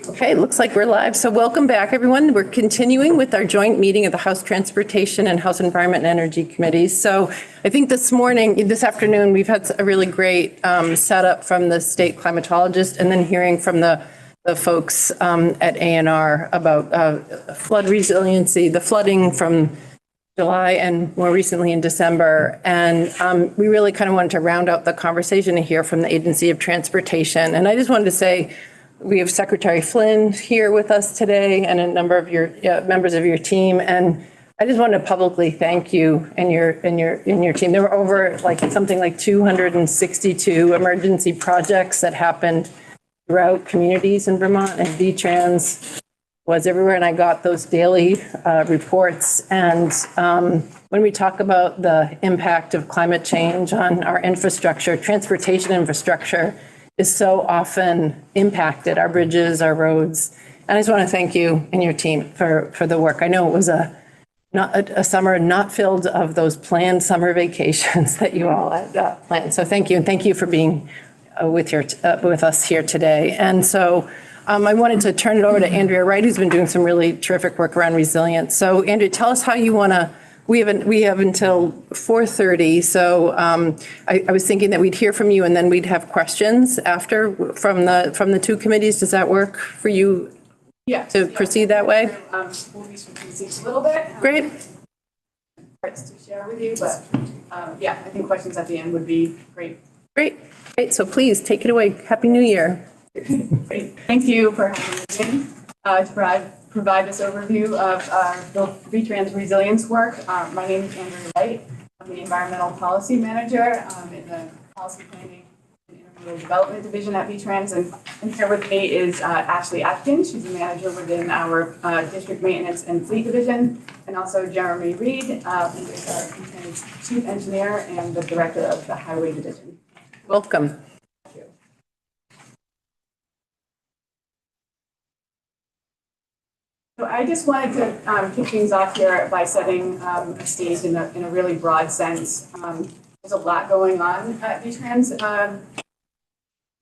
Okay, looks like we're live. So welcome back, everyone. We're continuing with our joint meeting of the House Transportation and House Environment and Energy Committees. So I think this afternoon, we've had a really great setup from the state climatologist and then hearing from the folks at ANR about flood resiliency, the flooding from July and more recently in December. And we really kind of wanted to round out the conversation and hear from the Agency of Transportation. And I just wanted to say, we have Secretary Flynn here with us today and a number of your members of your team. And I just want to publicly thank you and your team. There were over something like 262 emergency projects that happened throughout communities in Vermont, and VTrans was everywhere. And I got those daily reports. And when we talk about the impact of climate change on our infrastructure, transportation infrastructure is so often impacted, our bridges, our roads. And I just want to thank you and your team for the work. I know it was a summer not filled of those planned summer vacations that you all had planned. So thank you, and thank you for being with us here today. And so I wanted to turn it over to Andrea Wright, who's been doing some really terrific work around resilience. So Andrea, tell us how you want to. We have until 4:30. So I was thinking that we'd hear from you and then we'd have questions after from the two committees. Does that work for you? Yeah. To proceed that way? We'll be switching a little bit. Great. Parts to share with you, but I think questions at the end would be great. Great. So please take it away. Happy New Year. Great. Thank you for having me to provide this overview of the VTrans resilience work. My name is Andrea Wright. I'm the Environmental Policy Manager in the Policy Planning and Intermodal Development Division at VTrans. And here with me is Ashley Atkins. She's a manager within our District Maintenance and Fleet Division. And also Jeremy Reed, who is our VTrans Chief Engineer and the Director of the Highway Division. Welcome. So I just wanted to kick things off here by setting a stage in a really broad sense. There's a lot going on at VTrans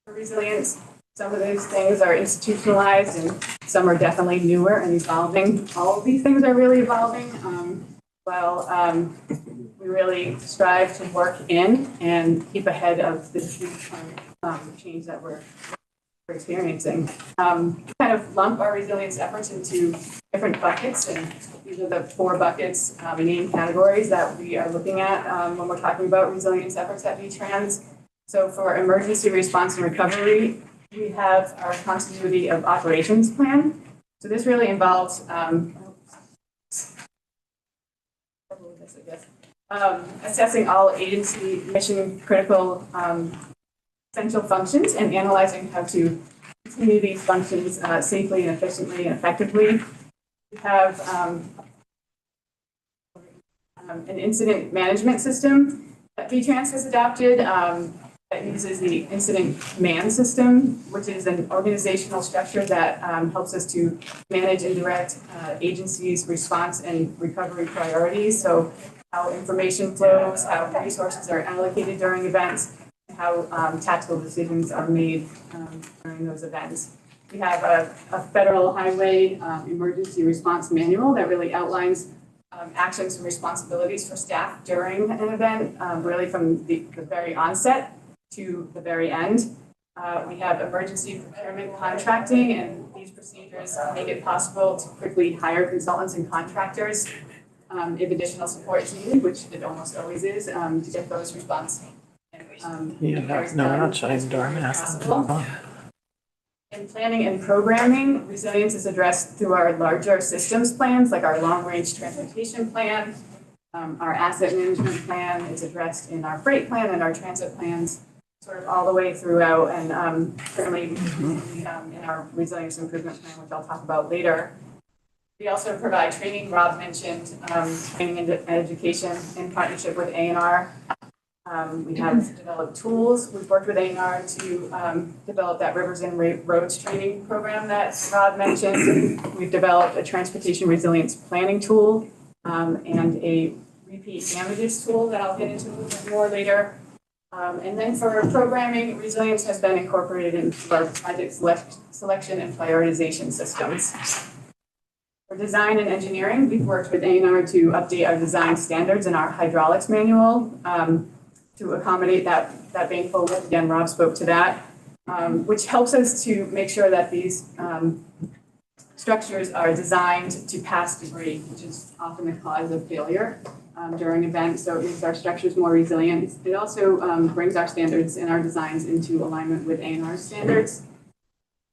for resilience. Some of those things are institutionalized and some are definitely newer and evolving. All of these things are really evolving. We really strive to work in and keep ahead of the change that we're experiencing. Kind of lump our resilience efforts into different buckets, and these are the 4 buckets, main categories that we are looking at when we're talking about resilience efforts at VTrans. So for emergency response and recovery, we have our continuity of operations plan. So this really involves assessing all agency mission critical essential functions and analyzing how to continue these functions safely and efficiently and effectively. We have an incident management system that VTrans has adopted that uses the incident command system, which is an organizational structure that helps us to manage and direct agencies' response and recovery priorities. So how information flows, how resources are allocated during events, how tactical decisions are made during those events. We have a federal highway emergency response manual that really outlines actions and responsibilities for staff during an event, really from the very onset to the very end. We have emergency procurement contracting, and these procedures make it possible to quickly hire consultants and contractors if additional support is needed, which it almost always is, to get those response. We're not shutting the door. In planning and programming, resilience is addressed through our larger systems plans, like our long-range transportation plan. Our asset management plan is addressed in our freight plan and our transit plans, sort of all the way throughout, and certainly in our resilience improvement plan, which I'll talk about later. We also provide training. Rob mentioned training and education in partnership with ANR. We have developed tools. We've worked with ANR to develop that Rivers and Roads training program that Rob mentioned. We've developed a transportation resilience planning tool and a repeat damages tool that I'll get into a little bit more later. And then for programming, resilience has been incorporated into our project selection and prioritization systems. For design and engineering, we've worked with A&R to update our design standards in our hydraulics manual to accommodate that being forward. Again, Rob spoke to that, which helps us to make sure that these structures are designed to pass debris, which is often the cause of failure during events. So it makes our structures more resilient. It also brings our standards and our designs into alignment with A&R standards.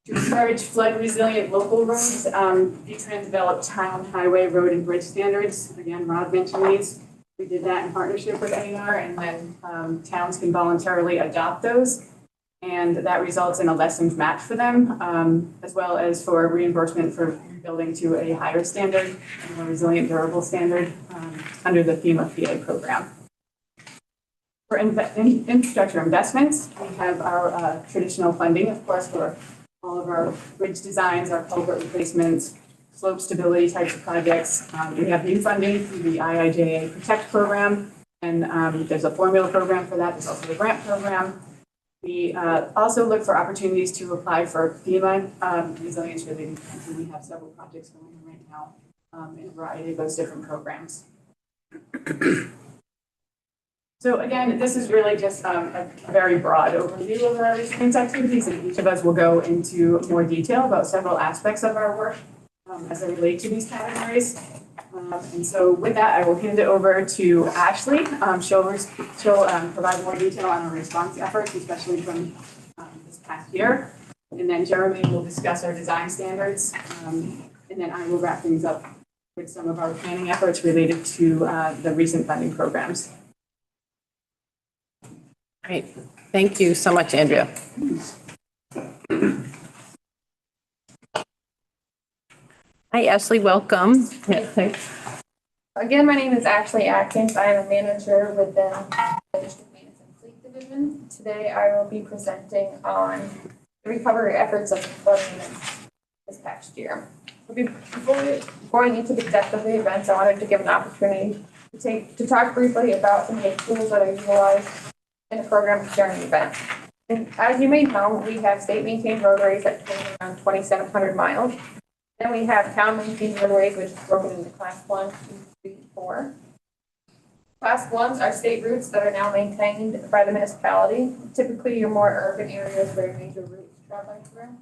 To encourage flood resilient local roads, V-Trans developed town, highway, road, and bridge standards. Again, Rob mentioned these. We did that in partnership with A&R, and then towns can voluntarily adopt those. And that results in a lessened match for them, as well as for reimbursement for rebuilding to a higher standard, a more resilient, durable standard under the FEMA PA program. For infrastructure investments, we have our traditional funding, of course, for all of our bridge designs, our culvert replacements, slope stability types of projects. We have new funding through the IIJA Protect program, and there's a formula program for that. There's also a grant program. We also look for opportunities to apply for FEMA resilience related grants, and we have several projects going on right now in a variety of those different programs. So again, this is really just a very broad overview of our resilience activities, and each of us will go into more detail about several aspects of our work as they relate to these categories. And so with that, I will hand it over to Ashley. She'll provide more detail on our response efforts, especially from this past year. And then Jeremy will discuss our design standards. And then I will wrap things up with some of our planning efforts related to the recent funding programs. Great. Thank you so much, Andrea. Hi, Ashley. Welcome. Yeah, thanks. Again, my name is Ashley Atkins. I am a manager within the District Maintenance and Fleet Division. Today, I will be presenting on the recovery efforts of the flood maintenance this past year. Before going into the depth of the events, I wanted to give an opportunity to talk briefly about some of the tools that I utilized in the program during the event. And as you may know, we have state-maintained roadways that total around 2,700 miles. Then we have town-maintained roadways, which is broken into Class 1, 2, 3, 4. Class 1s are state routes that are now maintained by the municipality, typically your more urban areas where major routes travel through.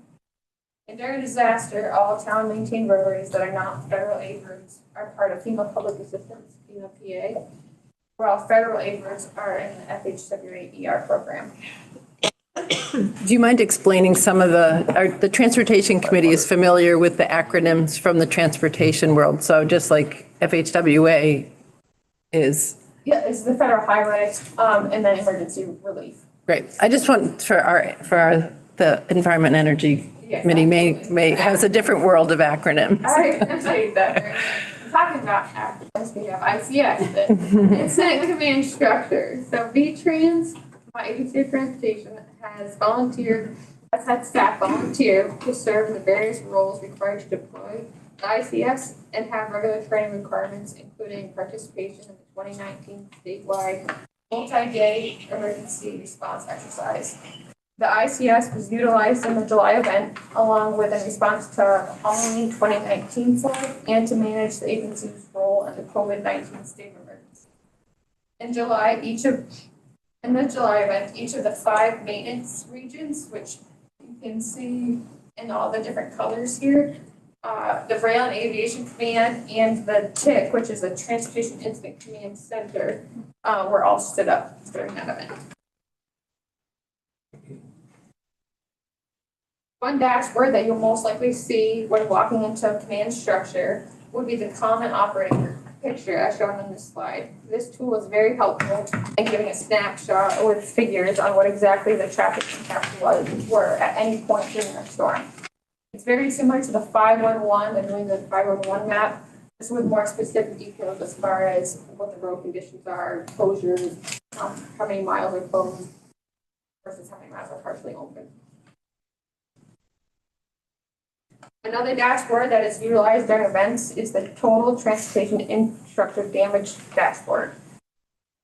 And during a disaster, all town-maintained roadways that are not federal aid routes are part of FEMA Public Assistance, FEMA PA, where all federal aid routes are in the FHWA ER program. Do you mind explaining some of the Transportation Committee is familiar with the acronyms from the transportation world. So just like FHWA is. Yeah, it's the federal highway and then emergency relief. Great. I just want the Environment and Energy Committee may has a different world of acronyms. I appreciate that. I'm talking about acronyms. We have ICS, Incident Command Structure. So V-Trans, my agency of transportation, has had staff volunteer to serve in the various roles required to deploy the ICS and have regular training requirements, including participation in the 2019 statewide multi-day emergency response exercise. The ICS was utilized in the July event, along with in response to our Halloween 2019 flood and to manage the agency's role in the COVID-19 state of emergency. In the July event, each of the 5 maintenance regions, which you can see in all the different colors here, the Rail and Aviation Command and the TIC, which is the Transportation Incident Command Center, were all stood up during that event. One dashboard that you'll most likely see when walking into a command structure would be the common operating picture as shown on this slide. This tool is very helpful in giving a snapshot with figures on what exactly the traffic impacts were at any point during a storm. It's very similar to the 511 and doing the 511 map, just with more specific details as far as what the road conditions are, closures, how many miles are closed versus how many miles are partially open. Another dashboard that is utilized during events is the Total Transportation Infrastructure Damage Dashboard.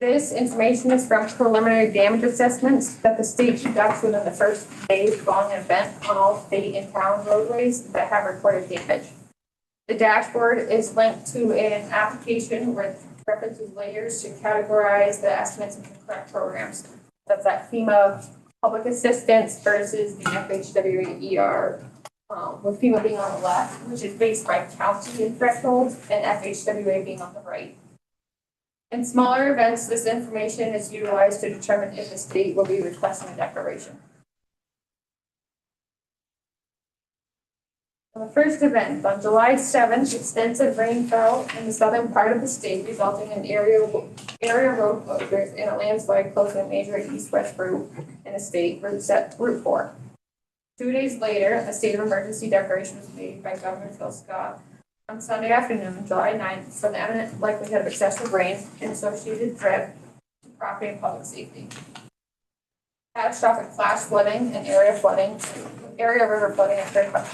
This information is from preliminary damage assessments that the state conducts within the first days following an event on all state and town roadways that have reported damage. The dashboard is linked to an application with references layers to categorize the estimates of correct programs. That's that FEMA public assistance versus the FHWA with FEMA being on the left, which is based by county and thresholds, and FHWA being on the right. In smaller events, this information is utilized to determine if the state will be requesting a declaration. On the first event, on July 7th, extensive rain fell in the southern part of the state, resulting in area road closures and a landslide closing a major east-west route in the state, Route 4. 2 days later, a state of emergency declaration was made by Governor Phil Scott on Sunday afternoon, July 9th, for the imminent likelihood of excessive rain and associated threat to property and public safety. Catastrophic flash flooding and area river flooding occurred by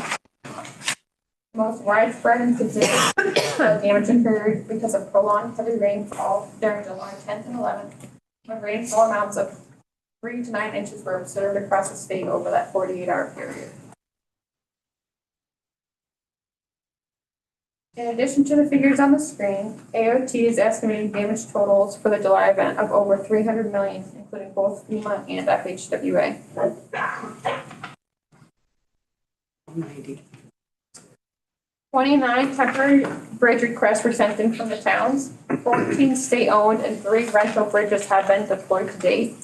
most widespread and consistent damage occurred because of prolonged heavy rainfall during July 10th and 11th, when rainfall amounts of 3 to 9 inches were observed across the state over that 48-hour period. In addition to the figures on the screen, AOT is estimating damage totals for the July event of over $300 million, including both FEMA and FHWA. 29 temporary bridge requests were sent in from the towns. 14 state-owned and 3 rental bridges have been deployed to date.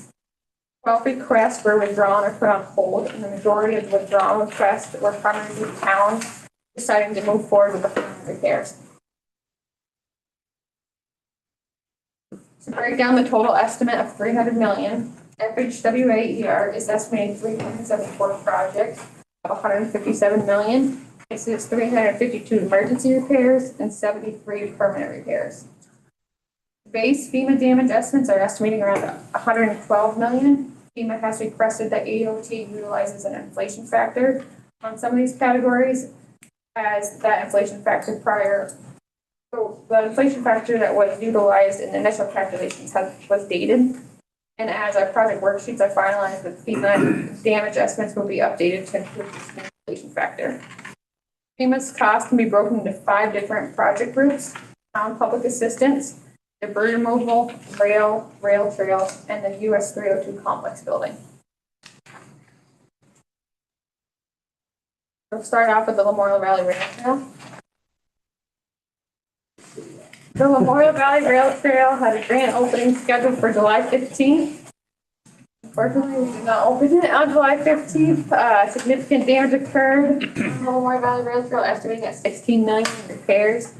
12 requests were withdrawn or put on hold, and the majority of the withdrawn requests were primarily towns deciding to move forward with the repairs. To break down the total estimate of $300 million, FHWA is estimating 374 projects of $157 million. This is 352 emergency repairs and 73 permanent repairs. Base FEMA damage estimates are estimating around $112 million. FEMA has requested that AOT utilizes an inflation factor on some of these categories, as that inflation factor the inflation factor that was utilized in the initial calculations was dated. And as our project worksheets are finalized, the FEMA damage estimates will be updated to include this inflation factor. FEMA's cost can be broken into 5 different project groups: town public assistance, debris removal, rail trail, and the US 302 complex building. We'll start off with the Memorial Valley Rail Trail. The Memorial Valley Rail Trail had a grand opening scheduled for July 15th. Unfortunately, we did not open it on July 15th. Significant damage occurred on the Memorial Valley Rail Trail, estimating at $16 million in repairs.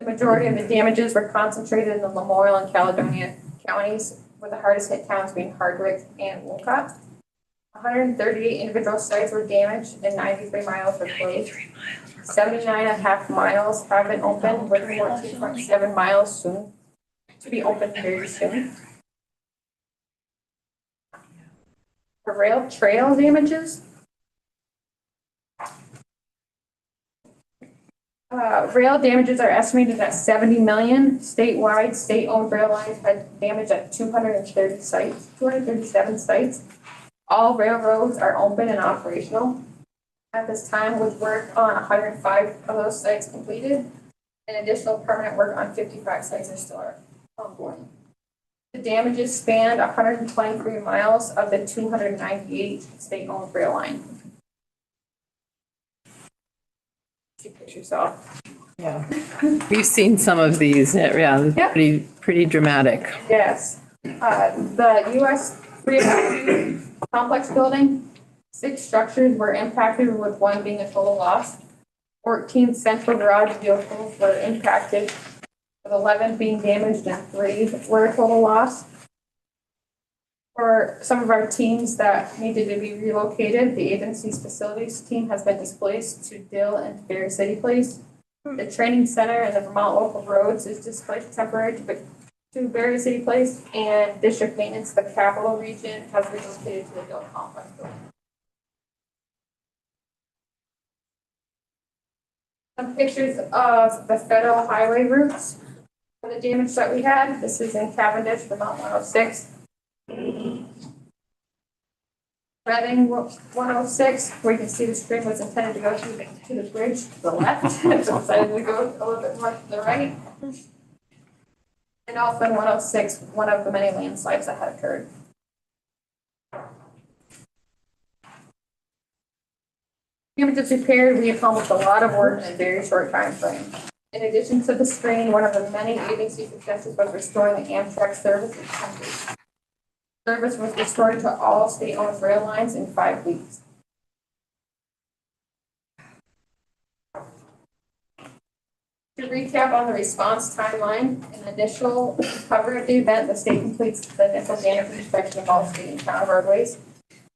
The majority of the damages were concentrated in the Memorial and Caledonia counties, with the hardest hit towns being Hardwick and Wolcott. 138 individual sites were damaged and 93 miles were closed. 79.5 miles have been opened, with 14.7 miles soon to be opened very soon. For rail trail damages, rail damages are estimated at $70 million. Statewide, state-owned rail lines had damage at 237 sites. All railroads are open and operational at this time, with work on 105 of those sites completed, and additional permanent work on 55 sites are still ongoing. The damages spanned 123 miles of the 298 state-owned rail line. See pictures off. Yeah, we've seen some of these. Yeah, Yep. pretty dramatic. Yes. The US 302 complex building, 6 structures were impacted, with 1 being a total loss. 14 central garage vehicles were impacted, with 11 being damaged and 3 were a total loss. For some of our teams that needed to be relocated, the agency's facilities team has been displaced to Dill and Bear City Place. The training center and the Vermont Local Roads is displaced temporarily to Berry City Place, and district maintenance, the capital region, has relocated to the Dill complex building. Some pictures of the federal highway routes. For the damage that we had, this is in Cavendish, Vermont 106. Reading 106, where you can see the stream was intended to go to the bridge to the left, so decided to go a little bit more to the right. And also in 106, one of the many landslides that had occurred. Damages repaired, we accomplished a lot of work in a very short time frame. In addition to the strain, one of the many agency successes was restoring the Amtrak service in the country. Service was restored to all state-owned rail lines in 5 weeks. To recap on the response timeline, in the initial recovery of the event, the state completes the initial damage inspection of all state and town roadways.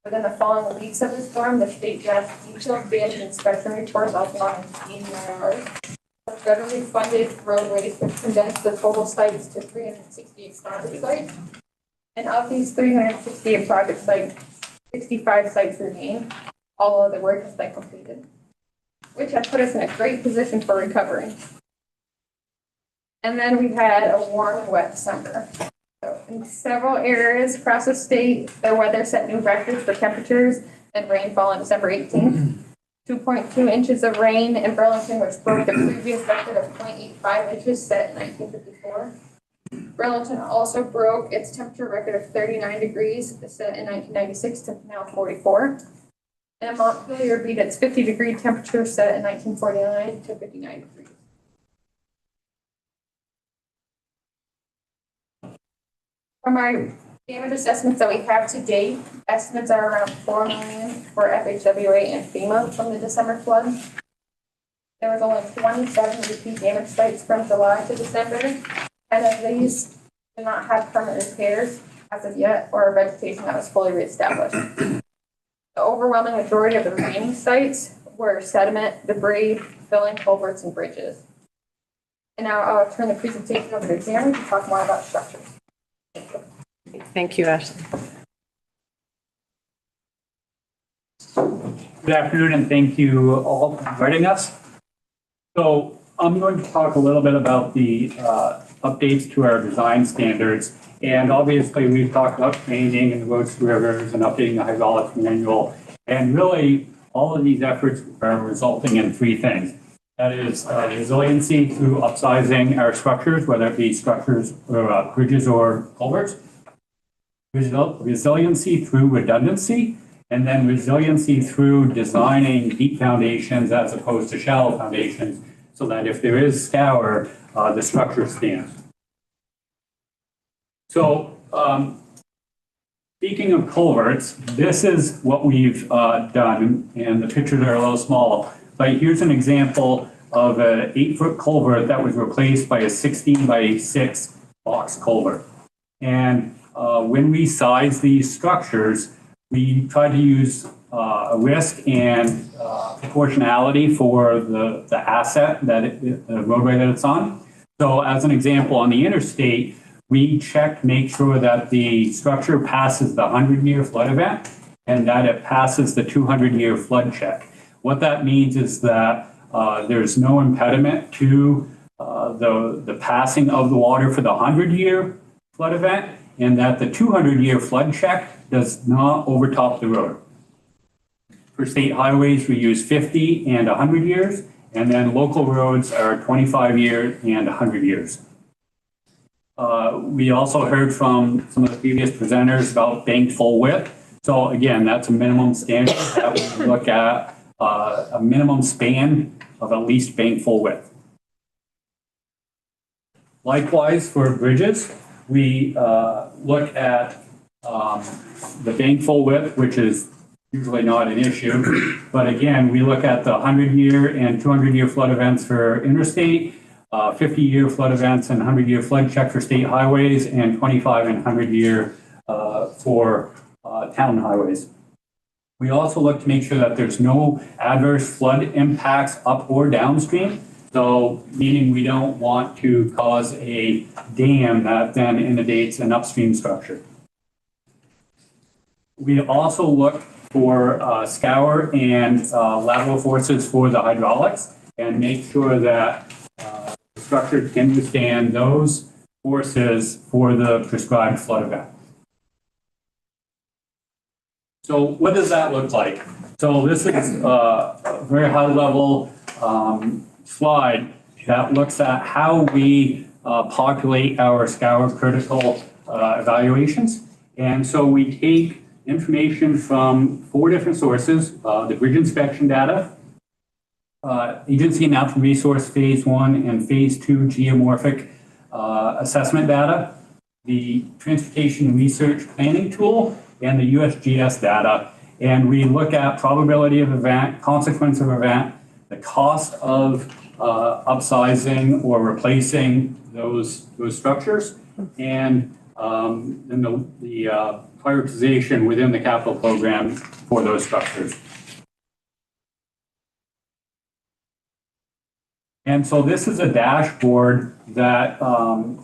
Within the following weeks of the storm, the state drafts detailed damage inspection reports outlining EIRs. The federally funded roadways which condensed the total sites to 368 project sites. And of these 368 project sites, 65 sites remain. All of the work has been completed, which has put us in a great position for recovery. And then we had a warm and wet December. So in several areas across the state, the weather set new records for temperatures and rainfall on December 18th. 2.2 inches of rain in Burlington, which broke the previous record of 0.85 inches set in 1954. Burlington also broke its temperature record of 39 degrees set in 1996 to now 44. And Montpelier beat its 50-degree temperature set in 1949 to 59 degrees. From our damage assessments that we have to date, estimates are around $4 million for FHWA and FEMA from the December flood. There was only 27 repeat damage sites from July to December. And of these do not have permanent repairs as of yet or vegetation that was fully reestablished. The overwhelming majority of the remaining sites were sediment, debris, filling culverts, and bridges. And now I'll turn the presentation over to Jeremy to talk more about structures. Thank you, Ashley. Good afternoon, and thank you all for inviting us. So I'm going to talk a little bit about the updates to our design standards. And obviously, we've talked about training and the roads to rivers and updating the hydraulics manual. And really, all of these efforts are resulting in three things. That is resiliency through upsizing our structures, whether it be structures or bridges or culverts. Resiliency through redundancy, and then resiliency through designing deep foundations as opposed to shallow foundations, so that if there is scour, the structure stands. So, speaking of culverts, this is what we've done, and the pictures are a little small, but here's an example of an 8-foot culvert that was replaced by a 16 by 6 box culvert. And when we size these structures, we try to use a risk and proportionality for the asset that the roadway that it's on. So as an example, on the interstate, we make sure that the structure passes the 100-year flood event and that it passes the 200-year flood check. What that means is that there's no impediment to the passing of the water for the 100-year flood event, and that the 200-year flood check does not overtop the road. For state highways, we use 50 and 100 years, and then local roads are 25 years and 100 years. We also heard from some of the previous presenters about banked full width. So again, that's a minimum standard that we look at a minimum span of at least banked full width. Likewise, for bridges, we look at the bank full width, which is usually not an issue. But again, we look at the 100-year and 200-year flood events for interstate, 50-year flood events and 100-year flood check for state highways, and 25 and 100-year for town highways. We also look to make sure that there's no adverse flood impacts up or downstream. So meaning we don't want to cause a dam that then inundates an upstream structure. We also look for scour and lateral forces for the hydraulics and make sure that structure can withstand those forces for the prescribed flood event. So what does that look like? So this is a very high level slide that looks at how we populate our scour critical evaluations. And so we take information from 4 different sources, the bridge inspection data, agency and natural resource phase 1 and phase 2 geomorphic assessment data, the transportation research planning tool, and the USGS data. And we look at probability of event, consequence of event, the cost of upsizing or replacing those structures, and then the prioritization within the capital program for those structures. And so this is a dashboard that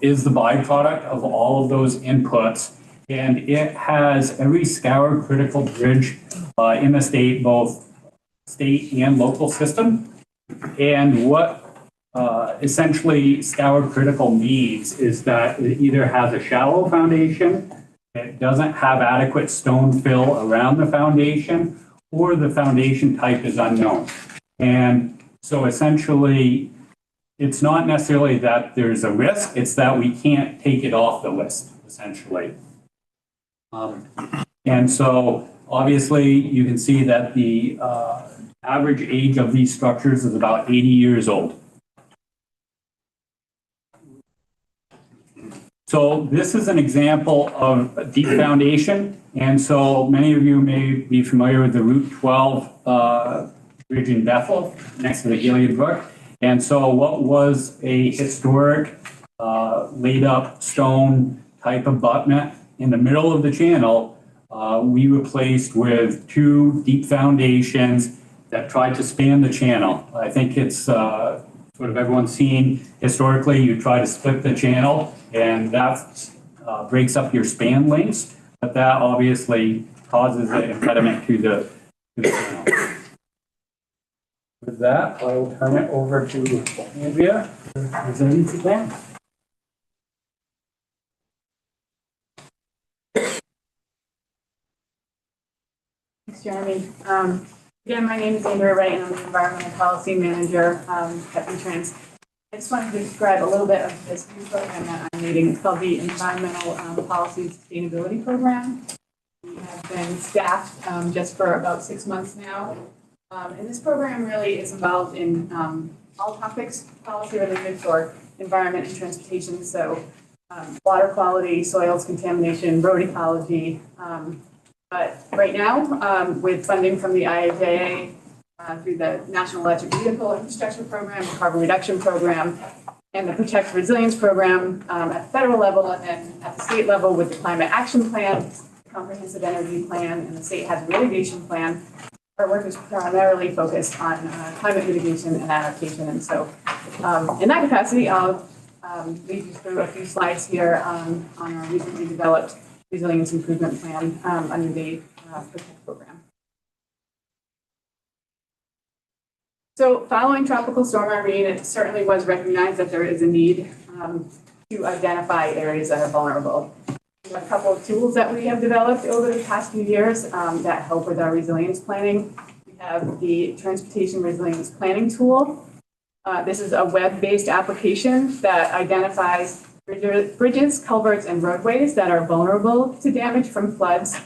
is the byproduct of all of those inputs. And it has every scour critical bridge in the state, both state and local system. And what essentially scour critical means is that it either has a shallow foundation, it doesn't have adequate stone fill around the foundation, or the foundation type is unknown. And so essentially, it's not necessarily that there's a risk, it's that we can't take it off the list, essentially. And so obviously you can see that the average age of these structures is about 80 years old. So this is an example of a deep foundation. And so many of you may be familiar with the Route 12 bridge in Bethel next to the Gilead Brook. And so what was a historic laid up stone type abutment in the middle of the channel, we replaced with 2 deep foundations that tried to span the channel. I think it's sort of everyone's seen historically, you try to split the channel and that breaks up your span lengths, but that obviously causes an impediment to the channel. With that, I will turn it over to Andrea for the resiliency plan. Thanks, Jeremy. Again, my name is Andrea Wright, and I'm the Environmental Policy Manager at V-Trans. I just wanted to describe a little bit of this new program that I'm leading. It's called the Environmental Policy Sustainability Program. We have been staffed just for about 6 months now. And this program really is involved in all topics policy related for environment and transportation. So water quality, soils contamination, road ecology. But right now, with funding from the IIJA through the National Electric Vehicle Infrastructure Program, the Carbon Reduction Program, and the Protect Resilience Program at the federal level, and then at the state level with the Climate Action Plan, Comprehensive Energy Plan, and the State Hazard Mitigation Plan, our work is primarily focused on climate mitigation and adaptation. And so in that capacity, I'll lead you through a few slides here on our recently developed Resilience Improvement Plan under the Protect program. So following Tropical Storm Irene, it certainly was recognized that there is a need to identify areas that are vulnerable. We have a couple of tools that we have developed over the past few years that help with our resilience planning. We have the Transportation Resilience Planning Tool. This is a web-based application that identifies bridges, culverts, and roadways that are vulnerable to damage from floods.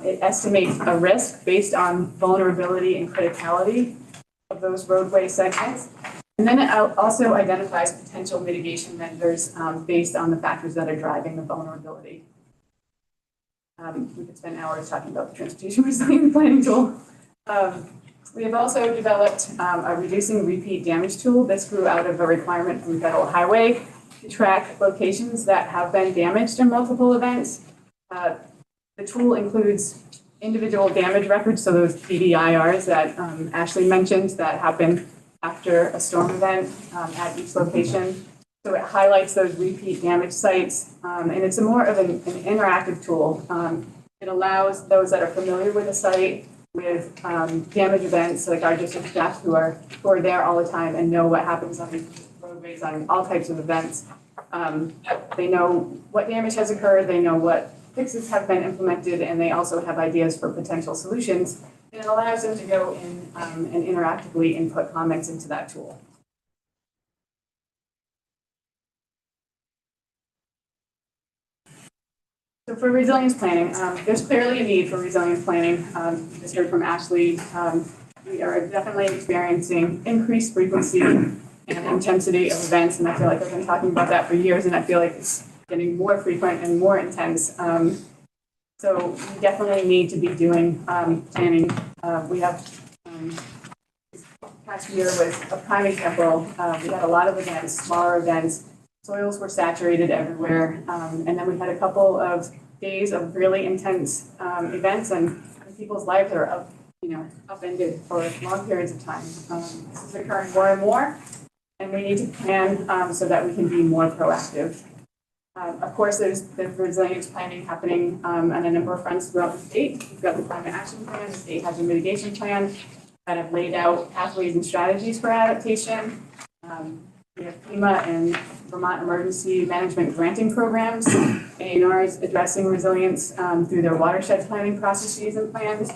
It estimates a risk based on vulnerability and criticality of those roadway segments. And then it also identifies potential mitigation measures based on the factors that are driving the vulnerability. We could spend hours talking about the Transportation Resilience Planning Tool. We have also developed a reducing repeat damage tool. This grew out of a requirement from Federal Highway to track locations that have been damaged in multiple events. The tool includes individual damage records, so those PDIRs that Ashley mentioned that happen after a storm event at each location. So it highlights those repeat damage sites, and it's more of an interactive tool. It allows those that are familiar with a site with damage events, like our district staff who are there all the time and know what happens on these roadways surveys on all types of events. They know what damage has occurred, they know what fixes have been implemented, and they also have ideas for potential solutions. And it allows them to go in and interactively input comments into that tool. So for resilience planning, there's clearly a need for resilience planning. You just heard from Ashley. We are definitely experiencing increased frequency and intensity of events, and I feel like I've been talking about that for years, and I feel like it's getting more frequent and more intense. So we definitely need to be doing planning. We have, past year was a prime example. We had a lot of events, smaller events. Soils were saturated everywhere. And then we had a couple of days of really intense events, and people's lives are upended for long periods of time. This is occurring more and more, and we need to plan so that we can be more proactive. Of course, there's resilience planning happening on a number of fronts throughout the state. We've got the Climate Action Plan, the State Hazard Mitigation Plan, that have laid out pathways and strategies for adaptation. We have FEMA and Vermont Emergency Management Granting Programs. ANRs addressing resilience through their watershed planning processes and plans.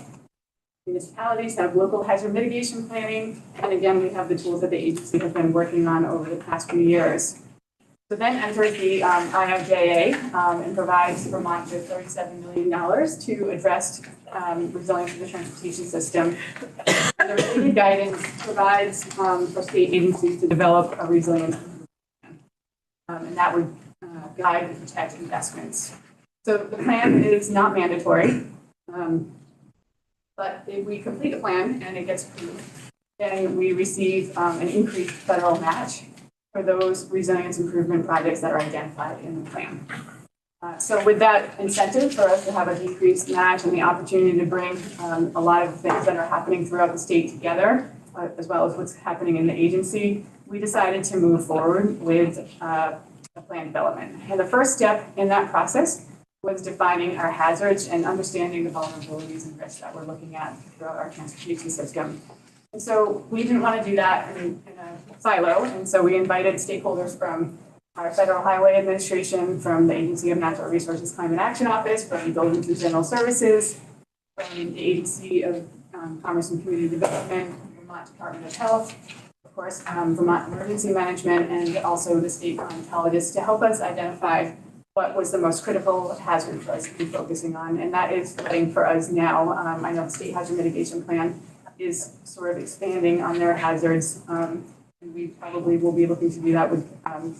Municipalities have local hazard mitigation planning. And again, we have the tools that the agency has been working on over the past few years. So then enters the IIJA and provides Vermont with $37 million to address resilience of the transportation system. And the related guidance provides for state agencies to develop a resilience plan. And that would guide and protect investments. So the plan is not mandatory, but if we complete the plan and it gets approved, then we receive an increased federal match for those resilience improvement projects that are identified in the plan. So with that incentive for us to have a decreased match and the opportunity to bring a lot of things that are happening throughout the state together, as well as what's happening in the agency, we decided to move forward with the plan development. And the first step in that process was defining our hazards and understanding the vulnerabilities and risks that we're looking at throughout our transportation system. And so we didn't want to do that in a silo, and so we invited stakeholders from our Federal Highway Administration, from the Agency of Natural Resources Climate Action Office, from Buildings and General Services, from the Agency of Commerce and Community Development, Vermont Department of Health, of course, Vermont Emergency Management, and also the state climatologists to help us identify what was the most critical hazard for us to be focusing on, and that is flooding for us now. I know the State Hazard Mitigation Plan is sort of expanding on their hazards. And we probably will be looking to do that with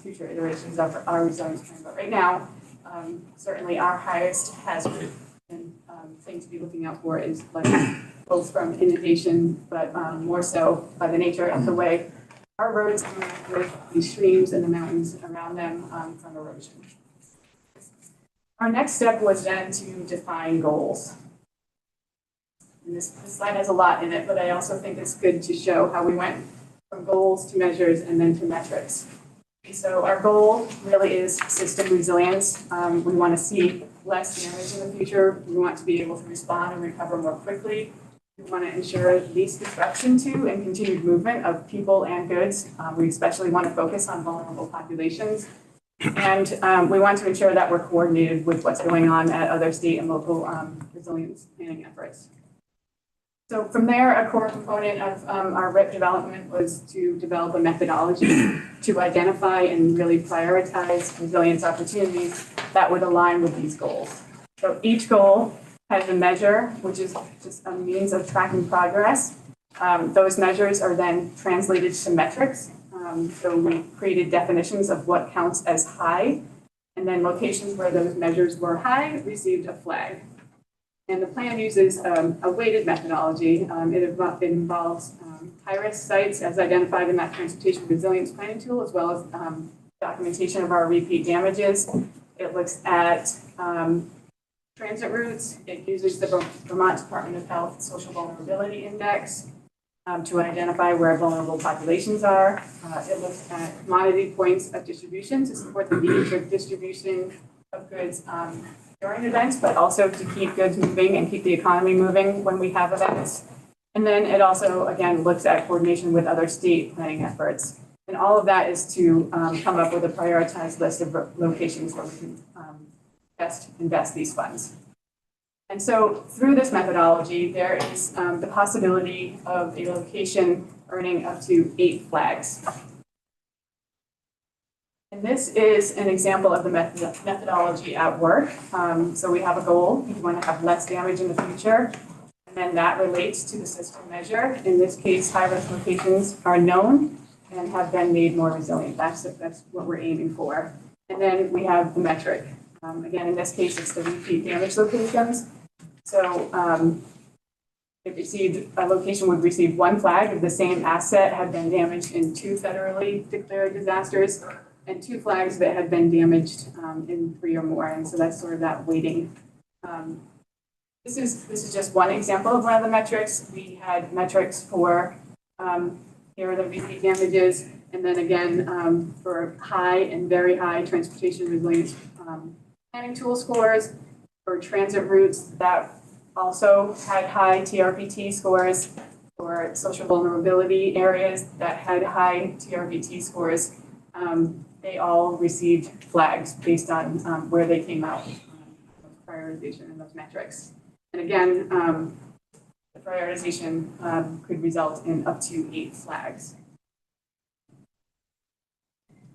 future iterations of our resilience plan. But right now, certainly our highest hazard and thing to be looking out for is flooding, both from inundation, but more so by the nature of the way our roads interact with the streams and the mountains around them from erosion. Our next step was then to define goals. And this slide has a lot in it, but I also think it's good to show how we went from goals to measures and then to metrics. So our goal really is system resilience. We want to see less damage in the future. We want to be able to respond and recover more quickly. We want to ensure least disruption to and continued movement of people and goods. We especially want to focus on vulnerable populations. And we want to ensure that we're coordinated with what's going on at other state and local resilience planning efforts. So from there, a core component of our RIP development was to develop a methodology to identify and really prioritize resilience opportunities that would align with these goals. So each goal has a measure, which is just a means of tracking progress. Those measures are then translated to metrics. So we created definitions of what counts as high, and then locations where those measures were high received a flag. And the plan uses a weighted methodology. It involves high-risk sites as identified in that transportation resilience planning tool, as well as documentation of our repeat damages. It looks at transit routes. It uses the Vermont Department of Health Social Vulnerability Index to identify where vulnerable populations are. It looks at commodity points of distribution to support the need for distribution of goods during events, but also to keep goods moving and keep the economy moving when we have events. And then it also, again, looks at coordination with other state planning efforts. And all of that is to come up with a prioritized list of locations where we can best invest these funds. And so through this methodology, there is the possibility of a location earning up to 8 flags. And this is an example of the methodology at work. So we have a goal. We want to have less damage in the future. And then that relates to the system measure. In this case, high-risk locations are known and have been made more resilient. That's what we're aiming for. And then we have the metric. Again, in this case, it's the repeat damage locations. So a location would receive 1 flag if the same asset had been damaged in 2 federally declared disasters, and 2 flags that had been damaged in 3 or more. And so that's sort of that weighting. This is just one example of one of the metrics. We had metrics for here are the repeat damages, and then again for high and very high transportation resilience planning tool scores, for transit routes that also had high TRPT scores, for social vulnerability areas that had high TRPT scores. They all received flags based on where they came out, prioritization and those metrics. And again, the prioritization could result in up to 8 flags.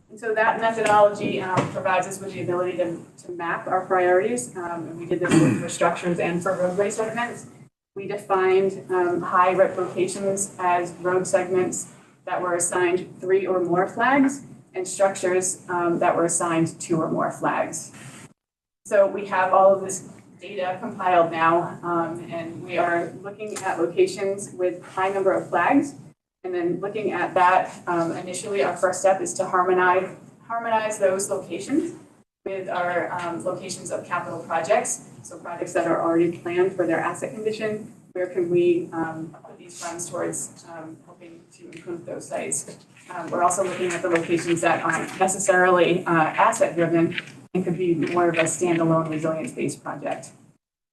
And so that methodology provides us with the ability to map our priorities. And we did this for structures and for roadway segments. We defined high-risk locations as road segments that were assigned 3 or more flags, and structures that were assigned 2 or more flags. So we have all of this data compiled now, and we are looking at locations with high number of flags. And then looking at that, initially our first step is to harmonize those locations with our locations of capital projects. So projects that are already planned for their asset condition, where can we put these funds towards helping to improve those sites. We're also looking at the locations that aren't necessarily asset driven and could be more of a standalone resilience-based project.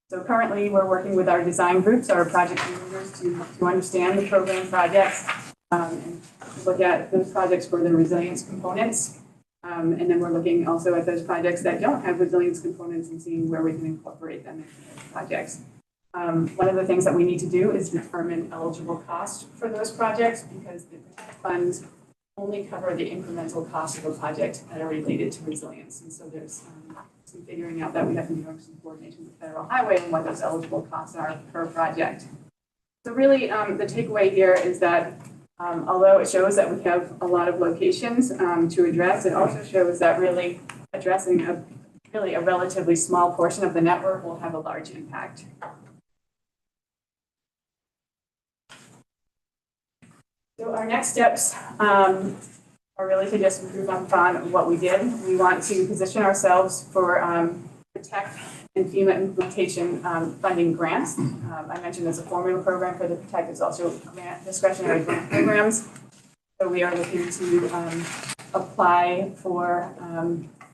So currently, we're working with our design groups, our project managers, to understand the program projects and look at those projects for the resilience components. And then we're looking also at those projects that don't have resilience components and seeing where we can incorporate them into those projects. One of the things that we need to do is determine eligible cost for those projects, because the funds only cover the incremental cost of a project that are related to resilience. And so there's some figuring out that we have to do some coordination with Federal Highway and what those eligible costs are per project. So really the takeaway here is that although it shows that we have a lot of locations to address, it also shows that really addressing a relatively small portion of the network will have a large impact. So our next steps are really to just improve upon what we did. We want to position ourselves for Protect and FEMA implementation funding grants. I mentioned there's a formula program for the Protect. It's also discretionary grant programs. So we are looking to apply for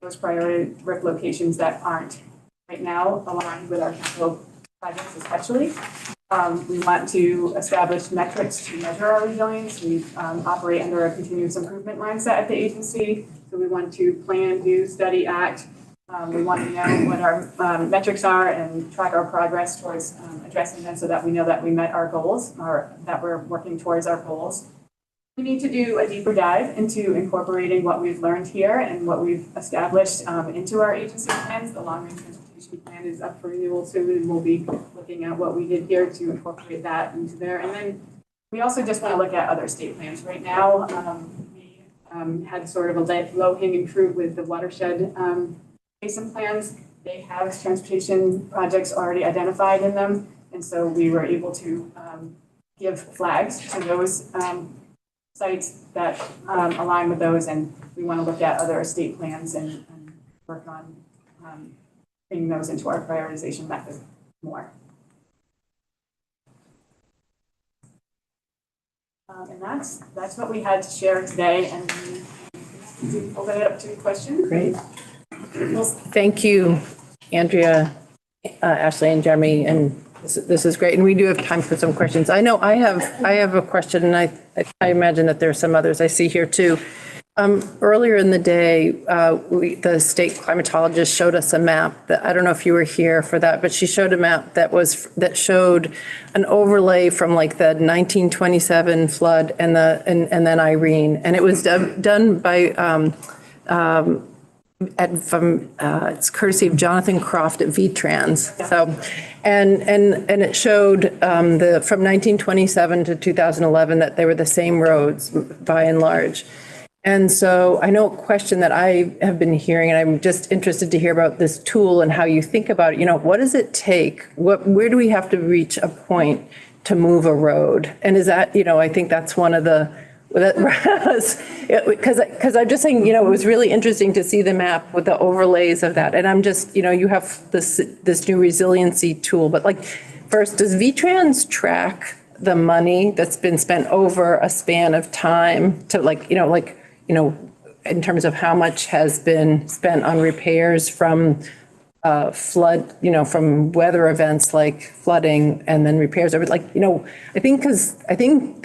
those priority RIP locations that aren't right now aligned with our capital projects especially. We want to establish metrics to measure our resilience. We operate under a continuous improvement mindset at the agency. So we want to plan, do, study, act. We want to know what our metrics are and track our progress towards addressing them so that we know that we met our goals or that we're working towards our goals. We need to do a deeper dive into incorporating what we've learned here and what we've established into our agency plans. The long-range transportation plan is up for renewal soon, and we'll be looking at what we did here to incorporate that into there. And then we also just want to look at other state plans. Right now, we had sort of a low-hanging fruit with the watershed basin plans. They have transportation projects already identified in them, and so we were able to give flags to those sites that align with those, and we want to look at other state plans and work on bringing those into our prioritization method more. And that's what we had to share today, and we open it up to questions. Great. Well, thank you, Andrea, Ashley, and Jeremy, and This is great, and we do have time for some questions. I know I have a question, and I imagine that there are some others I see here too. Earlier in the day, the state climatologist showed us a map that, I don't know if you were here for that, but she showed a map that showed an overlay from like the 1927 flood and then Irene, and it was done by it's courtesy of Jonathan Croft at VTrans. So, and it showed from 1927 to 2011 that they were the same roads by and large. And so I know a question that I have been hearing, and I'm just interested to hear about this tool and how you think about it. You know, what does it take? Where do we have to reach a point to move a road? And is that, you know, I think that's one of the, because I'm just saying, you know, it was really interesting to see the map with the overlays of that. And I'm just, you know, you have this new resiliency tool, but like, first, does VTrans track the money that's been spent over a span of time to in terms of how much has been spent on repairs from flood, you know, from weather events like flooding and then repairs over, like, you know, I think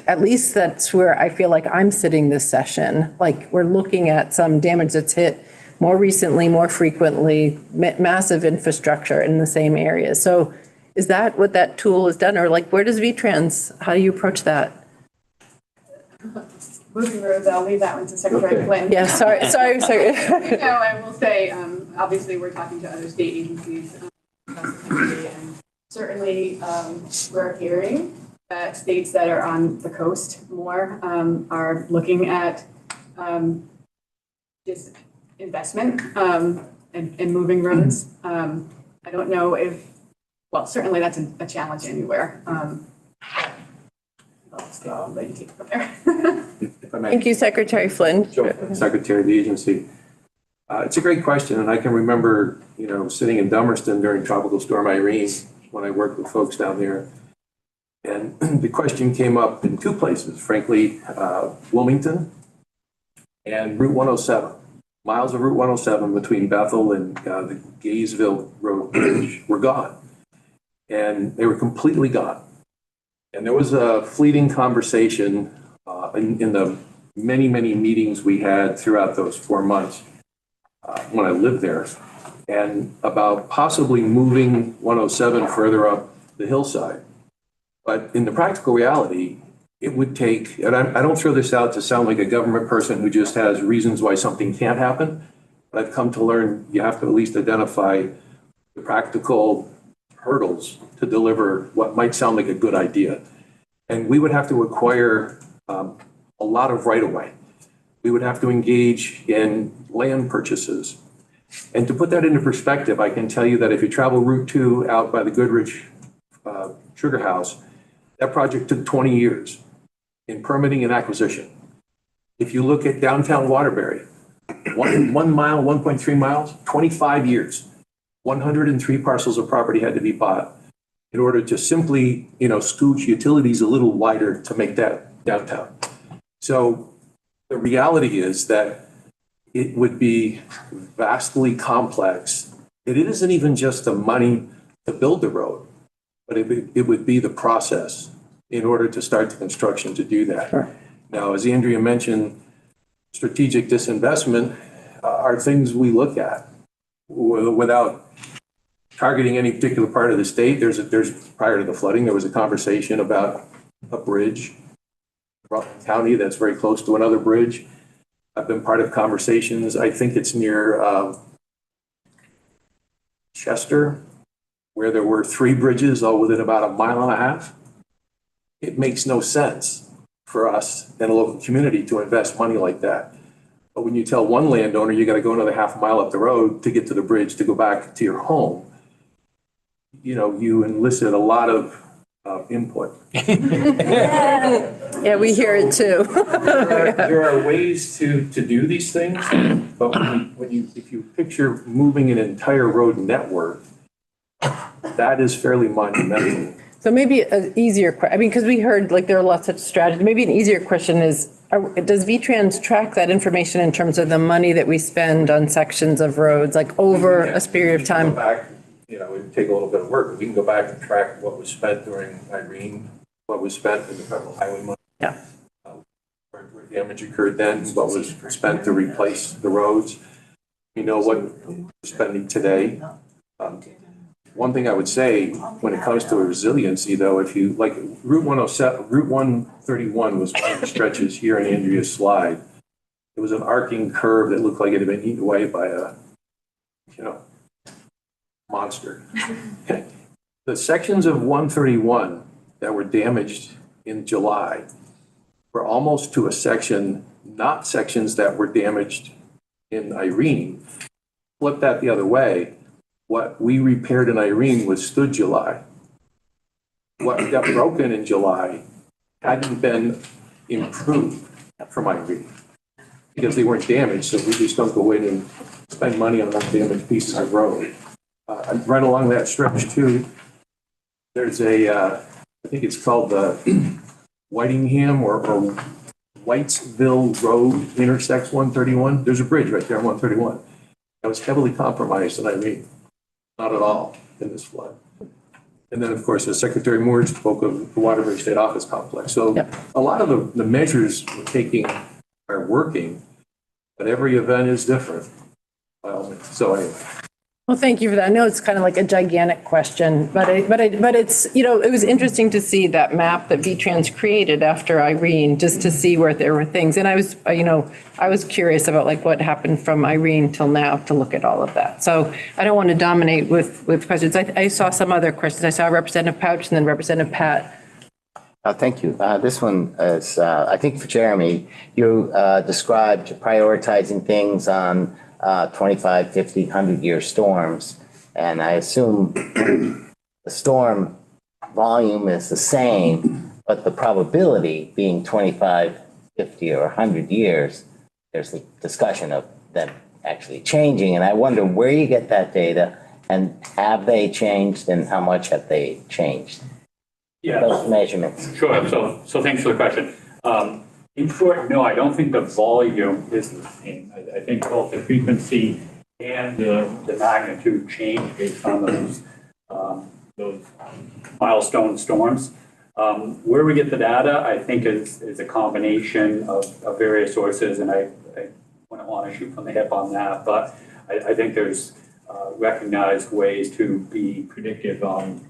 at least that's where I feel like I'm sitting this session. Like, we're looking at some damage that's hit more recently, more frequently, massive infrastructure in the same area. So is that what that tool has done? Or like, where does VTrans, how do you approach that? Moving roads, I'll leave that one to Secretary Flynn. Yeah, sorry. You know, I will say, obviously, we're talking to other state agencies across the country, and certainly we're hearing that states that are on the coast more are looking at just investment in moving roads. I don't know if, well, certainly that's a challenge anywhere. I'll let you take it from there. If I may. Thank you, Secretary Flynn. Sure. Secretary of the agency. It's a great question, and I can remember, you know, sitting in Dummerston during Tropical Storm Irene when I worked with folks down there. And the question came up in two places, frankly, Wilmington and Route 107. Miles of Route 107 between Bethel and the Gaysville Road Bridge were gone. And they were completely gone. And there was a fleeting conversation in the many, many meetings we had throughout those 4 months when I lived there, and about possibly moving 107 further up the hillside. But in the practical reality, it would take, and I don't throw this out to sound like a government person who just has reasons why something can't happen, but I've come to learn you have to at least identify the practical hurdles to deliver what might sound like a good idea. And we would have to acquire a lot of right-of-way. We would have to engage in land purchases. And to put that into perspective, I can tell you that if you travel Route 2 out by the Goodrich Sugar House, that project took 20 years in permitting and acquisition. If you look at downtown Waterbury, 1 mile, 1.3 miles, 25 years. 103 parcels of property had to be bought in order to simply, you know, scooch utilities a little wider to make that downtown. So the reality is that it would be vastly complex. It isn't even just the money to build the road, but it would be the process in order to start the construction to do that. Sure. Now, as Andrea mentioned, strategic disinvestment are things we look at without targeting any particular part of the state. There's prior to the flooding, there was a conversation about a bridge, Rutland County, that's very close to another bridge. I've been part of conversations. I think it's near Chester, where there were 3 bridges all within about 1.5 miles. It makes no sense for us in a local community to invest money like that. But when you tell one landowner you got to go another 1/2 mile up the road to get to the bridge to go back to your home, you know, you enlisted a lot of input. Yeah, we hear it too. There are ways to do these things, but if you picture moving an entire road network, that is fairly monumental. So maybe an easier question, I mean, because we heard like there are lots of strategies. Maybe an easier question is, does VTrans track that information in terms of the money that we spend on sections of roads, like over a period of time? Go back you know, it would take a little bit of work. We can go back and track what was spent during Irene, what was spent in the federal highway money. Yeah. Where damage occurred then, what was spent to replace the roads. You know what we're spending today. One thing I would say when it comes to resiliency, though, if you like Route 107, Route 131 was one of the stretches here in Andrea's slide. It was an arcing curve that looked like it had been eaten away by a, you know, monster. Okay. The sections of 131 that were damaged in July were almost to a section, not sections that were damaged in Irene. Flip that the other way. What we repaired in Irene withstood July. What got broken in July hadn't been improved from Irene because they weren't damaged. So we just don't go in and spend money on undamaged pieces of road. Right along that stretch too, there's a, I think it's called the Whitingham or Whitesville Road intersects 131. There's a bridge right there on 131. That was heavily compromised in Irene. Not at all in this flood. And then, of course, as Secretary Moore spoke of the Waterbury State Office Complex. So a lot of the measures we're taking are working, but every event is different. So anyway. Well, thank you for that. I know it's kind of like a gigantic question, but it's, you know, it was interesting to see that map that V-Trans created after Irene, just to see where there were things. And I was, you know, I was curious about like what happened from Irene till now to look at all of that. So I don't want to dominate with questions. I saw some other questions. I saw Representative Pouch and then Representative Pat. Thank you. This one is, I think for Jeremy, you described prioritizing things on 25, 50, 100-year storms. And I assume the storm volume is the same, but the probability being 25, 50, or 100 years, there's a discussion of them actually changing. And I wonder where you get that data and have they changed and how much have they changed? Yeah. Those measurements. Sure. So thanks for the question. In short, no, I don't think the volume is the same. I think both the frequency and the magnitude change based on those milestone storms. Where we get the data, I think, is a combination of various sources, and I wouldn't want to shoot from the hip on that, but I think there's recognized ways to be predictive on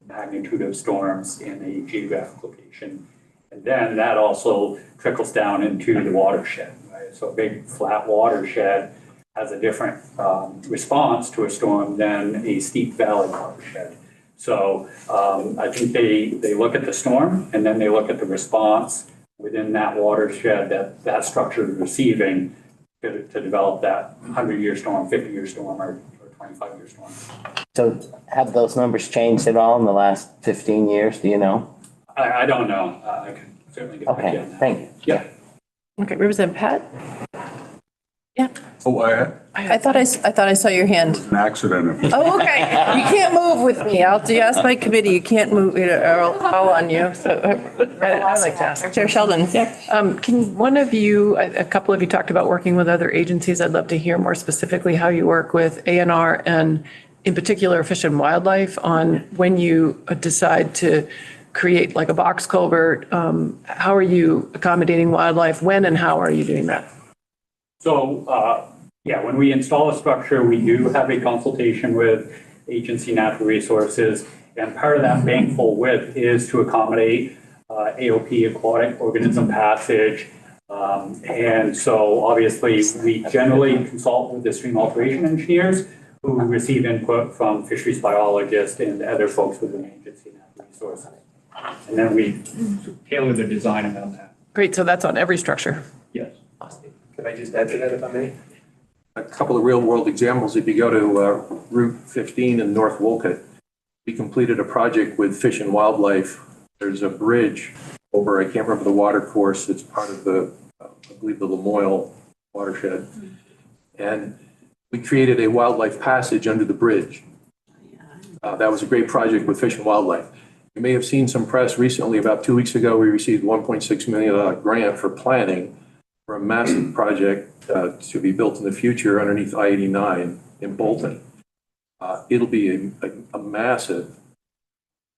magnitude of storms in a geographic location. And then that also trickles down into the watershed, right? So a big flat watershed has a different response to a storm than a steep valley watershed. So I think they look at the storm and then they look at the response within that watershed that structure is receiving to develop that 100-year storm, 50-year storm, or 25-year storm. So have those numbers changed at all in the last 15 years? Do you know? I don't know. I can certainly get back to you on Okay, that. thank you. Yeah. Okay, Representative Pat? Yeah. Oh, I thought I saw your hand. an accident. Oh, okay. You can't move with me. I'll ask my committee. You can't move, or I'll call on you. So I like to ask. Chair Sheldon. Can one of you, a couple of you talked about working with other agencies. I'd love to hear more specifically how you work with ANR and in particular Fish and Wildlife on when you decide to create like a box culvert. How are you accommodating wildlife? When and how are you doing that? So, when we install a structure, we do have a consultation with Agency Natural Resources, and part of that bank full width is to accommodate AOP, aquatic organism passage. And so obviously we generally consult with the stream alteration engineers who receive input from fisheries biologists and other folks within Agency Natural Resources. And then we tailor the design around that. Great, so that's on every structure. Yes. Can I just add to that if I may? A couple of real world examples. If you go to Route 15 in North Wolcott, we completed a project with Fish and Wildlife. There's a bridge over, I can't remember the water course. It's part of the, I believe, the Lamoille watershed. And we created a wildlife passage under the bridge. That was a great project with Fish and Wildlife. You may have seen some press recently. About 2 weeks ago, we received $1.6 million grant for planning for a massive project to be built in the future underneath I-89 in Bolton. It'll be a massive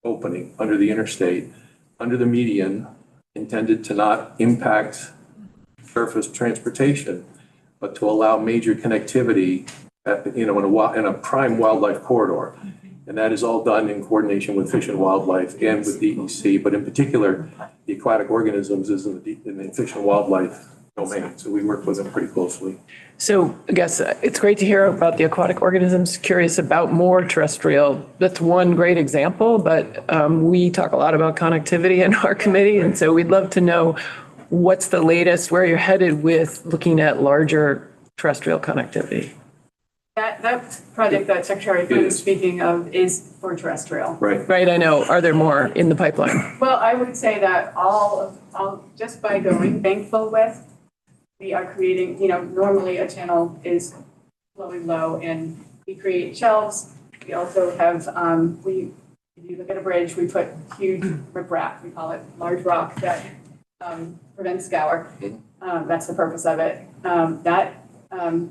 opening under the interstate, under the median, intended to not impact surface transportation, but to allow major connectivity in a prime wildlife corridor. And that is all done in coordination with Fish and Wildlife and with DEC, but in particular, the aquatic organisms is in the Fish and Wildlife domain. So we work with them pretty closely. So I guess it's great to hear about the aquatic organisms, curious about more terrestrial. That's one great example, but we talk a lot about connectivity in our committee. And so we'd love to know what's the latest, where you're headed with looking at larger terrestrial connectivity. That project that Secretary Flynn is speaking of is for terrestrial. Right. Right, I know. Are there more in the pipeline? Well, I would say that just by going bank full width, we are creating, normally a channel is flowing low and we create shelves. We also have, if you look at a bridge, we put huge riprap, we call it large rock that prevents scour. That's the purpose of it. That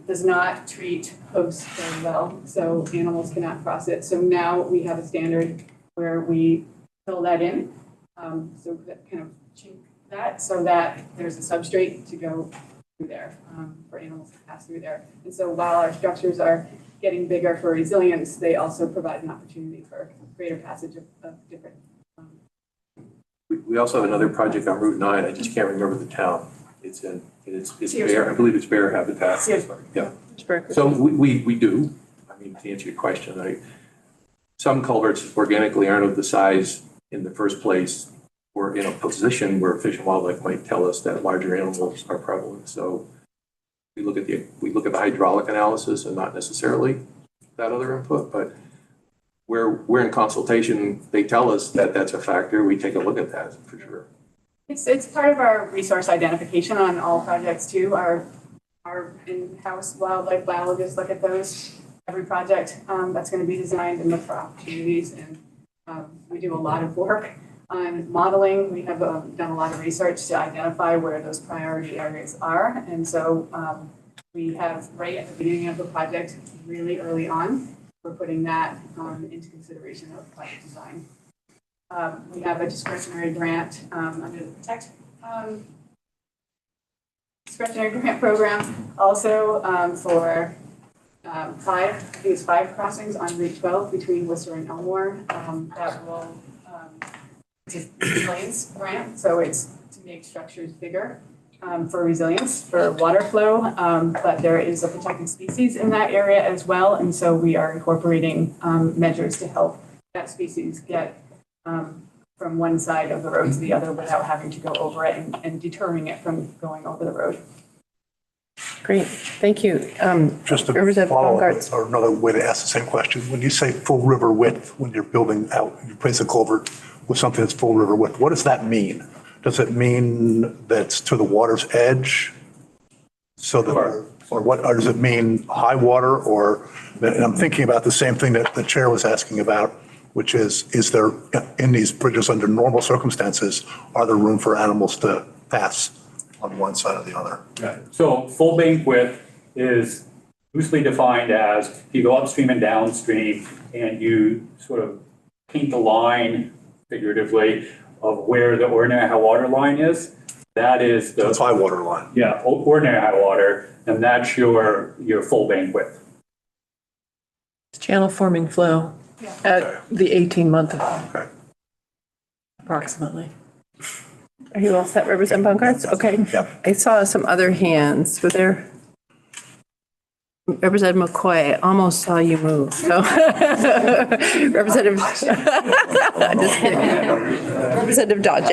does not treat hosts very well, so animals cannot cross it. So now we have a standard where we fill that in, so that kind of chink that so that there's a substrate to go through there for animals to pass through there. And so while our structures are getting bigger for resilience, they also provide an opportunity for greater passage of different. We also have another project on Route 9. I just can't remember the town. It's Searsburg. bear. I believe it's bear habitat. Searsburg. Yeah. So we do. I mean, to answer your question, some culverts organically aren't of the size in the first place. We're in a position where Fish and Wildlife might tell us that larger animals are prevalent. So we look at the hydraulic analysis and not necessarily that other input, but we're in consultation. They tell us that that's a factor. We take a look at that for sure. It's part of our resource identification on all projects too. Our in-house wildlife biologists look at those. Every project that's going to be designed and look for opportunities. And we do a lot of work on modeling. We have done a lot of research to identify where those priority areas are. And so we have right at the beginning of the project, really early on, we're putting that into consideration of project design. We have a discretionary grant under the Protect discretionary grant program also for five crossings on Route 12 between Worcester and Elmore. That will, it's a resilience grant, so it's to make structures bigger for resilience, for water flow, but there is a protected species in that area as well, and so we are incorporating measures to help that species get from one side of the road to the other without having to go over it and deterring it from going over the road. Great, thank you. Just to Representative follow Baumgartz. up, or another way to ask the same question, when you say full river width, when you're building out, you place a culvert with something that's full river width, what does that mean? Does it mean that's to the water's edge? So that, or does it mean high water, or, and I'm thinking about the same thing that the chair was asking about, which is there, in these bridges under normal circumstances, are there room for animals to pass on one side or the other? Right. So full bank width is loosely defined as if you go upstream and downstream and you sort of paint the line figuratively of where the ordinary high water line is, that is the. That's high water line. Yeah, ordinary high water, and that's your full bank width. Channel forming flow at the 18-month Okay. approximately. Are you all set, Representative Baumgartz? Okay. Yep. I saw some other hands. Were there? Representative McCoy, I almost saw you move. So Representative, just kidding. Representative Dodge.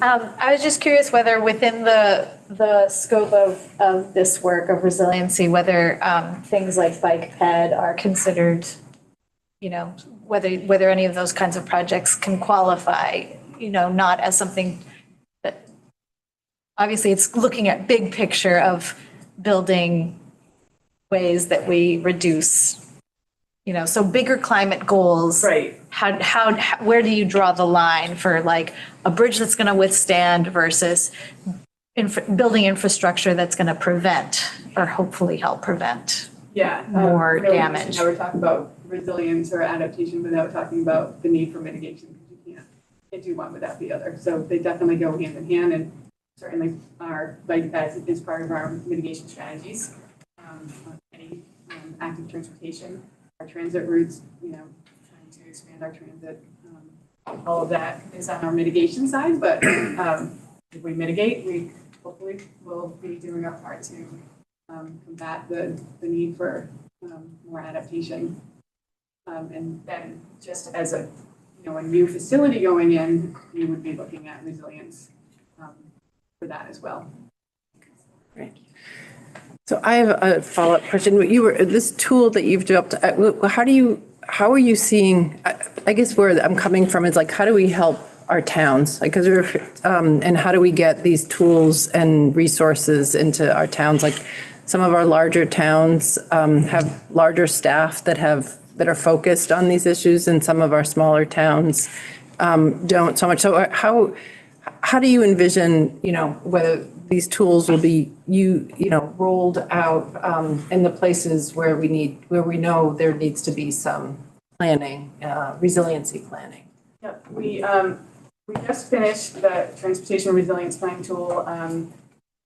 I was just curious whether within the scope of this work of resiliency, whether things like bike ped are considered, whether any of those kinds of projects can qualify, not as something that, obviously it's looking at big picture of building ways that we reduce, so bigger climate goals. Right. Where do you draw the line for like a bridge that's going to withstand versus building infrastructure that's going to prevent or hopefully help prevent Yeah. more really, damage. Now we're talking about resilience or adaptation without talking about the need for mitigation, because you can't do one without the other. So they definitely go hand in hand, and certainly are, like, as is part of our mitigation strategies. Any active transportation, our transit routes, trying to expand our transit. All of that is on our mitigation side, but if we mitigate, we hopefully will be doing our part to combat the need for more adaptation. And then just as a new facility going in, you would be looking at resilience for that as well. Great. So I have a follow-up question. This tool that you've developed, how are you seeing, I guess where I'm coming from is like, how do we help our towns? Like, and how do we get these tools and resources into our towns? Like, some of our larger towns have larger staff that are focused on these issues, and some of our smaller towns don't so much. So how do you envision, whether these tools will be rolled out in the places where we know there needs to be some planning, resiliency planning? Yep, we just finished the transportation resilience planning tool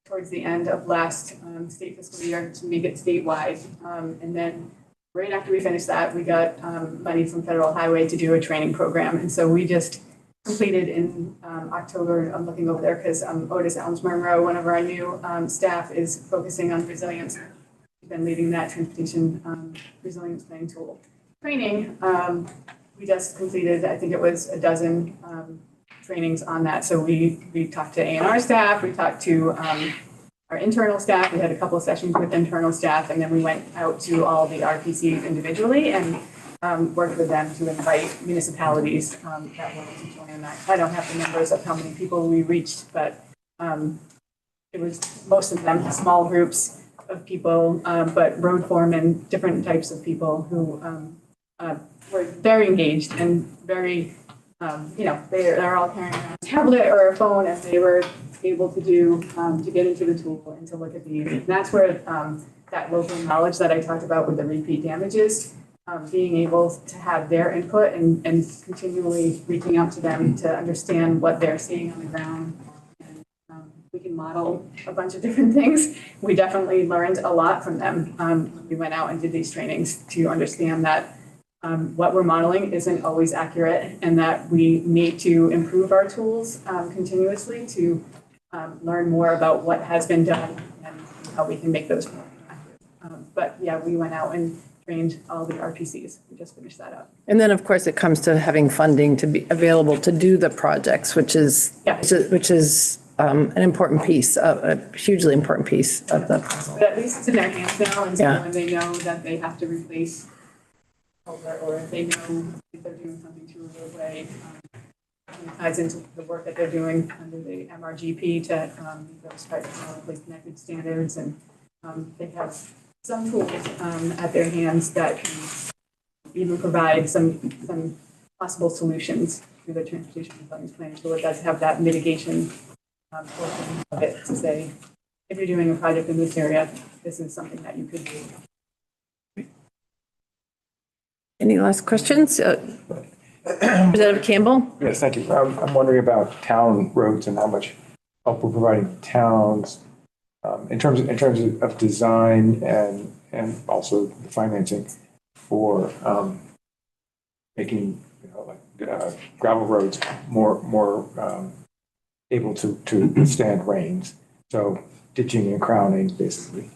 towards the end of last state fiscal year to make it statewide. And then right after we finished that, we got money from Federal Highway to do a training program. And so we just completed in October. I'm looking over there because Otis Elms Monroe, one of our new staff, is focusing on resilience. We've been leading that transportation resilience planning tool training. We just completed, I think it was a dozen trainings on that. So we talked to A&R staff, we talked to our internal staff. We had a couple of sessions with internal staff, and then we went out to all the RPCs individually and worked with them to invite municipalities that wanted to join in that. I don't have the numbers of how many people we reached, but it was most of them small groups of people, but road foremen, different types of people who were very engaged and very, they're all carrying around a tablet or a phone, and they were able to to get into the tool and to look at these. And that's where that local knowledge that I talked about with the repeat damages, being able to have their input and continually reaching out to them to understand what they're seeing on the ground. And we can model a bunch of different things. We definitely learned a lot from them. We went out and did these trainings to understand that what we're modeling isn't always accurate, and that we need to improve our tools continuously to learn more about what has been done and how we can make those more accurate. But yeah, we went out and trained all the RPCs. We just finished that up. And then, of course, it comes to having funding to be available to do the projects, which is an important piece, a hugely important piece of the puzzle. But at least it's in their hands now, and so when they know that they have to replace, or if they know if they're doing something to a roadway, it ties into the work that they're doing under the MRGP to those technologically connected standards, and they have some tools at their hands that can even provide some possible solutions through the transportation resilience planning tool. It does have that mitigation portion of it to say, if you're doing a project in this area, this is something that you could do. Any last questions? Representative Campbell? Yes, thank you. I'm wondering about town roads and how much help we're providing towns in terms of design and also the financing for making gravel roads more able to withstand rains. So ditching and crowning, basically.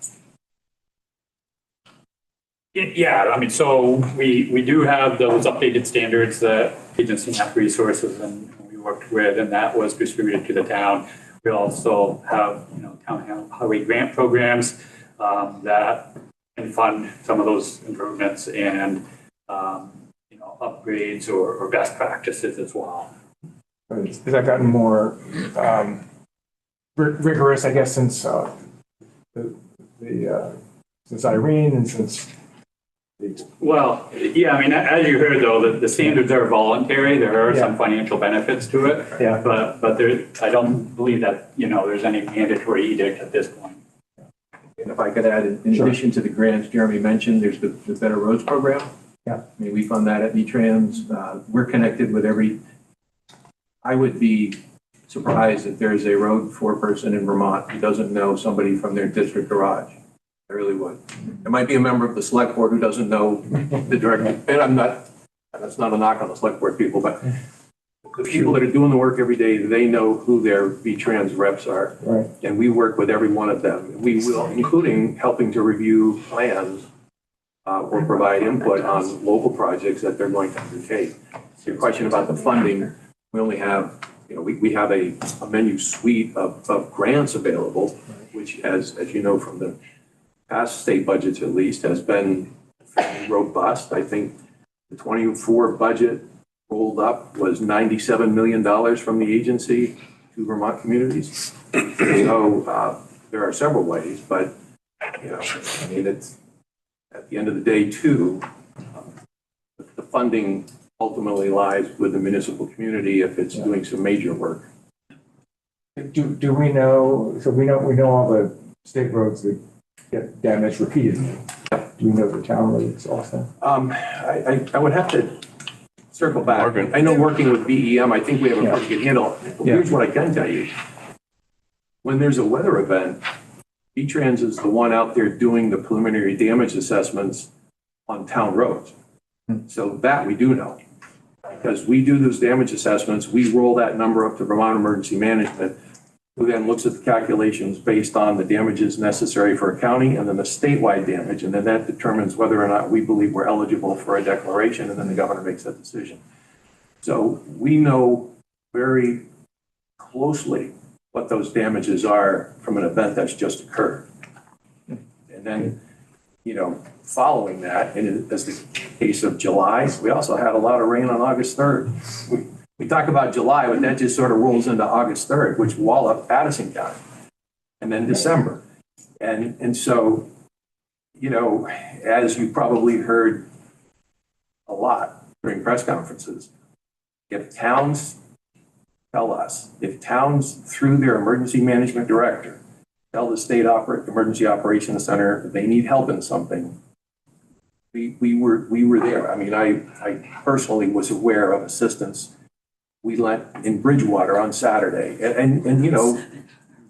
Yeah, I mean, so we do have those updated standards that agency have resources and we worked with, and that was distributed to the town. We also have, town highway grant programs that can fund some of those improvements and, upgrades or best practices as well. Has that gotten more rigorous, I guess, since since Irene and since? Well, yeah, I mean, as you heard, though, the standards are voluntary. There are some financial benefits to it. Yeah. But I don't believe that, there's any mandatory edict at this point. if I could add, in Sure. addition to the grants Jeremy mentioned, there's the Better Roads program. Yeah. I mean, we fund that at V-Trans. We're connected with I would be surprised if there's a road person in Vermont who doesn't know somebody from their district garage. I really would. There might be a member of the select board who doesn't know the director, and that's not a knock on the select board people, but the people that are doing the work every day, they know who their V-Trans reps are. Right. And we work with every one of them. We will, including helping to review plans or provide input on local projects that they're going to undertake. Your question about the funding, we only have, we have a menu suite of grants available, which as you know from the past state budgets at least, has been fairly robust. I think the 24 budget rolled up was $97 million from the agency to Vermont communities. So there are several ways, but I mean, it's at the end of the day too, the funding ultimately lies with the municipal community if it's doing some major work. Do we know, so we know all the state roads that get damaged repeatedly. Do we know the town roads also? I would have to circle back. I know working with BEM, I think we have a pretty good handle. Here's what I can tell you. When there's a weather event, V-Trans is the one out there doing the preliminary damage assessments on town roads. So that we do know. Because we do those damage assessments, we roll that number up to Vermont Emergency Management, who then looks at the calculations based on the damages necessary for a county and then the statewide damage. And then that determines whether or not we believe we're eligible for a declaration, and then the governor makes that decision. So we know very closely what those damages are from an event that's just occurred. And then, following that, and as the case of July, we also had a lot of rain on August 3rd. We talk about July, but that just sort of rolls into August 3rd, which walloped Addison County, and then December. And so, as you probably heard a lot during press conferences, if towns through their emergency management director tell the state emergency operations center they need help in something, we were there. I mean, I personally was aware of assistance we lent in Bridgewater on Saturday. And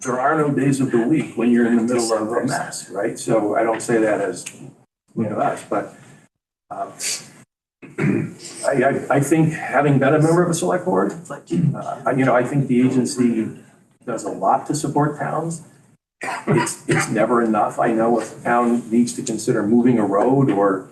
there are no days of the week when you're in the middle of a mess, right? So I don't say that as us, but I think having been a member of a select board, I think the agency does a lot to support towns. It's never enough. I know if a town needs to consider moving a road, or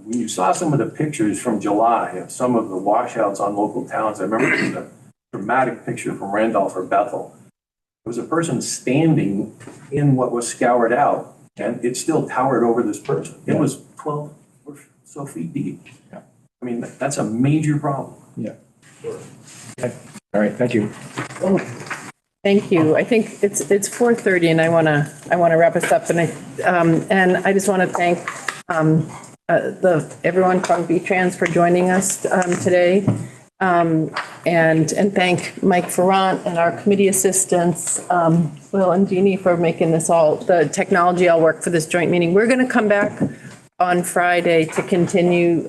when you saw some of the pictures from July of some of the washouts on local towns, I remember there was a dramatic picture from Randolph or Bethel. There was a person standing in what was scoured out, and it still towered over this person. It was 12 or so feet deep. Yeah. I mean, that's a major problem. Yeah. Okay. All right, thank you. Thank you. I think it's 4:30 and I want to wrap us up, and I just want to thank everyone from V-Trans for joining us today, and thank Mike Ferrant and our committee assistants, Will and Jeannie, for making the technology all work for this joint meeting. We're going to come back on Friday to continue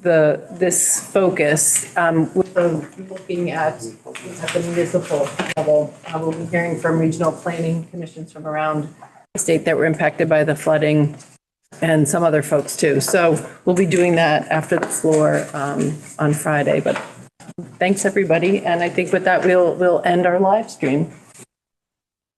this focus. We're looking at the municipal level. We'll be hearing from regional planning commissions from around the state that were impacted by the flooding, and some other folks too. So we'll be doing that after the floor on Friday. But thanks, everybody. And I think with that, we'll end our live stream.